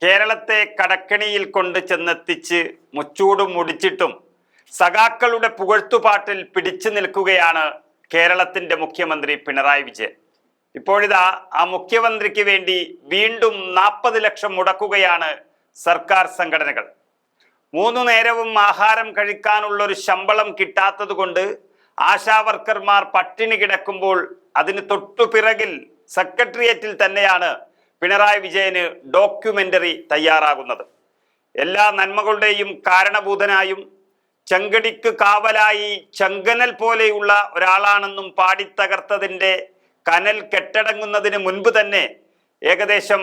കേരളത്തെ കടക്കണിയിൽ കൊണ്ട് ചെന്നെത്തിച്ച് മുച്ചൂടും മുടിച്ചിട്ടും സഖാക്കളുടെ പുകഴ്ത്തുപാട്ടിൽ പിടിച്ചു നിൽക്കുകയാണ് കേരളത്തിന്റെ മുഖ്യമന്ത്രി പിണറായി വിജയൻ. ഇപ്പോഴിതാ ആ മുഖ്യമന്ത്രിക്ക് വേണ്ടി വീണ്ടും 40 ലക്ഷം മുടക്കുകയാണ് സർക്കാർ സംഘടനകൾ. 3 നേരവും ആഹാരം കഴിക്കാനുള്ള ഒരു ശമ്പളം കിട്ടാത്തത് കൊണ്ട് ആശാവർക്കർമാർ പട്ടിണി കിടക്കുമ്പോൾ അതിന് തൊട്ടുപിറകിൽ സെക്രട്ടേറിയറ്റിൽ തന്നെയാണ് പിണറായി വിജയന് ഡോക്യുമെന്ററി തയ്യാറാകുന്നത്. എല്ലാ നന്മകളുടെയും കാരണഭൂതനായും ചെങ്കടിക്ക് കാവലായി ചെങ്കനൽ പോലെയുള്ള ഒരാളാണെന്നും പാടിത്തകർത്തതിൻ്റെ കനൽ കെട്ടടങ്ങുന്നതിന് മുൻപ് തന്നെ ഏകദേശം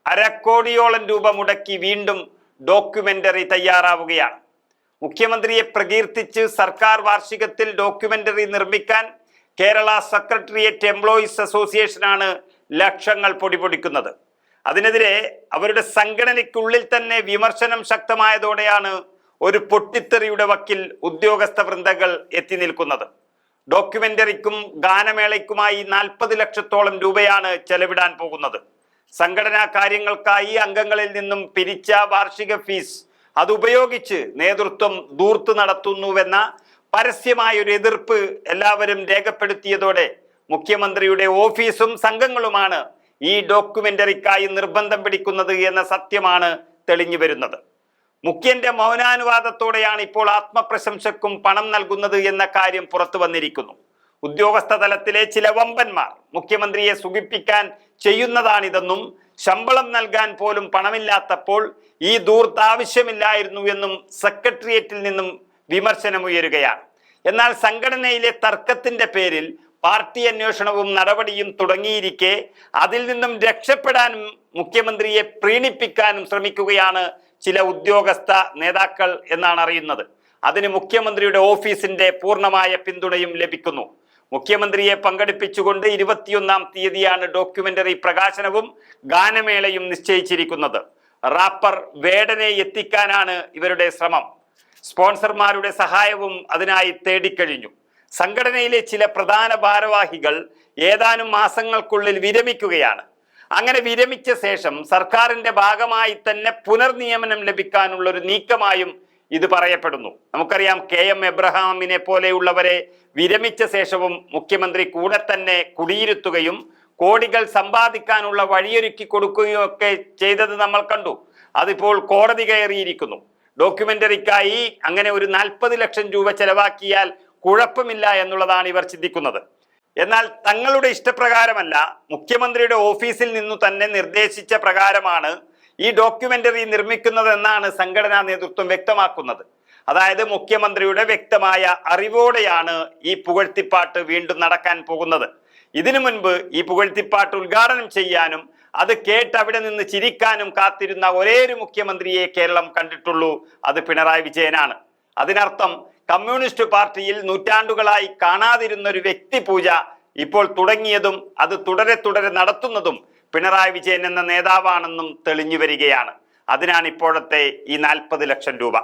1/2 കോടിയോളം രൂപ മുടക്കി വീണ്ടും ഡോക്യുമെന്ററി തയ്യാറാവുകയാണ്. മുഖ്യമന്ത്രിയെ പ്രകീർത്തിച്ച് സർക്കാർ വാർഷികത്തിൽ ഡോക്യുമെന്ററി നിർമ്മിക്കാൻ കേരള സെക്രട്ടേറിയറ്റ് എംപ്ലോയീസ് അസോസിയേഷനാണ് ലക്ഷങ്ങൾ പൊടിപൊടിക്കുന്നത്. അതിനെതിരെ അവരുടെ സംഘടനയ്ക്കുള്ളിൽ തന്നെ വിമർശനം ശക്തമായതോടെയാണ് ഒരു പൊട്ടിത്തെറിയുടെ വക്കിൽ ഉദ്യോഗസ്ഥ വൃന്ദങ്ങൾ എത്തി നിൽക്കുന്നത്. ഡോക്യുമെന്ററിക്കും ഗാനമേളയ്ക്കുമായി 40 ലക്ഷത്തോളം രൂപയാണ് ചെലവിടാൻ പോകുന്നത്. സംഘടനാ കാര്യങ്ങൾക്കായി അംഗങ്ങളിൽ നിന്നും പിരിച്ച വാർഷിക ഫീസ് അതുപയോഗിച്ച് നേതൃത്വം ധൂർത്ത് നടത്തുന്നുവെന്ന പരസ്യമായ ഒരു എതിർപ്പ് എല്ലാവരും രേഖപ്പെടുത്തിയതോടെ മുഖ്യമന്ത്രിയുടെ ഓഫീസും സംഘങ്ങളുമാണ് ഈ ഡോക്യുമെന്ററിക്കായി നിർബന്ധം പിടിക്കുന്നത് എന്ന സത്യമാണ് തെളിഞ്ഞു വരുന്നത്. മുഖ്യന്റെ മൗനാനുവാദത്തോടെയാണ് ഇപ്പോൾ ആത്മപ്രശംസക്കും പണം നൽകുന്നത് എന്ന കാര്യം പുറത്തു വന്നിരിക്കുന്നു. ഉദ്യോഗസ്ഥ തലത്തിലെ ചില വമ്പന്മാർ മുഖ്യമന്ത്രിയെ സുഖിപ്പിക്കാൻ ചെയ്യുന്നതാണിതെന്നും ശമ്പളം നൽകാൻ പോലും പണമില്ലാത്തപ്പോൾ ഈ ധൂർത്ത് ആവശ്യമില്ലായിരുന്നു എന്നും സെക്രട്ടേറിയറ്റിൽ നിന്നും വിമർശനമുയരുകയാണ്. എന്നാൽ സംഘടനയിലെ തർക്കത്തിന്റെ പേരിൽ പാർട്ടി അന്വേഷണവും നടപടിയും തുടങ്ങിയിരിക്കെ അതിൽ നിന്നും രക്ഷപ്പെടാനും മുഖ്യമന്ത്രിയെ പ്രീണിപ്പിക്കാനും ശ്രമിക്കുകയാണ് ചില ഉദ്യോഗസ്ഥ നേതാക്കൾ എന്നാണ് അറിയുന്നത്. അതിന് മുഖ്യമന്ത്രിയുടെ ഓഫീസിന്റെ പൂർണ്ണമായ പിന്തുണയും ലഭിക്കുന്നു. മുഖ്യമന്ത്രിയെ പങ്കെടുപ്പിച്ചുകൊണ്ട് 21-ാം തീയതിയാണ് ഡോക്യുമെന്ററി പ്രകാശനവും ഗാനമേളയും നിശ്ചയിച്ചിരിക്കുന്നത്. റാപ്പർ വേടനെ എത്തിക്കാനാണ് ഇവരുടെ ശ്രമം. സ്പോൺസർമാരുടെ സഹായവും അതിനായി തേടിക്കഴിഞ്ഞു. സംഘടനയിലെ ചില പ്രധാന ഭാരവാഹികൾ ഏതാനും മാസങ്ങൾക്കുള്ളിൽ വിരമിക്കുകയാണ്. അങ്ങനെ വിരമിച്ച ശേഷം സർക്കാരിന്റെ ഭാഗമായി തന്നെ പുനർനിയമനം ലഭിക്കാനുള്ള ഒരു നീക്കമായും ഇത് പറയപ്പെടുന്നു. നമുക്കറിയാം, KM എബ്രഹാമിനെ പോലെയുള്ളവരെ വിരമിച്ച ശേഷവും മുഖ്യമന്ത്രി കൂടെ തന്നെ കുടിയിരുത്തുകയും കോടികൾ സമ്പാദിക്കാനുള്ള വഴിയൊരുക്കി കൊടുക്കുകയും ഒക്കെ ചെയ്തത് നമ്മൾ കണ്ടു. അതിപ്പോൾ കോടതി കയറിയിരിക്കുന്നു. ഡോക്യുമെന്ററിക്കായി അങ്ങനെ ഒരു 40 ലക്ഷം രൂപ ചെലവാക്കിയാൽ കുഴപ്പമില്ല എന്നുള്ളതാണ് ഇവർ ചിന്തിക്കുന്നത്. എന്നാൽ തങ്ങളുടെ ഇഷ്ടപ്രകാരമല്ല, മുഖ്യമന്ത്രിയുടെ ഓഫീസിൽ നിന്നു തന്നെ നിർദ്ദേശിച്ച പ്രകാരമാണ് ഈ ഡോക്യുമെന്ററി നിർമ്മിക്കുന്നതെന്നാണ് സംഘടനാ നേതൃത്വം വ്യക്തമാക്കുന്നത്. അതായത് മുഖ്യമന്ത്രിയുടെ വ്യക്തമായ അറിവോടെയാണ് ഈ പുകഴ്ത്തിപ്പാട്ട് വീണ്ടും നടക്കാൻ പോകുന്നത്. ഇതിനു മുൻപ് ഈ പുകഴ്ത്തിപ്പാട്ട് ഉദ്ഘാടനം ചെയ്യാനും അത് കേട്ട് അവിടെ നിന്ന് ചിരിക്കാനും കാത്തിരുന്ന ഒരേ ഒരു മുഖ്യമന്ത്രിയെ കേരളം കണ്ടിട്ടുള്ളൂ, അത് പിണറായി വിജയനാണ്. അതിനർത്ഥം കമ്മ്യൂണിസ്റ്റ് പാർട്ടിയിൽ നൂറ്റാണ്ടുകളായി കാണാതിരുന്ന ഒരു വ്യക്തി പൂജ ഇപ്പോൾ തുടങ്ങിയതും അത് തുടരെ നടത്തുന്നതും പിണറായി വിജയൻ എന്ന നേതാവാണെന്നും തെളിഞ്ഞു വരികയാണ്. അതിനാണ് ഇപ്പോഴത്തെ ഈ 40 ലക്ഷം രൂപ.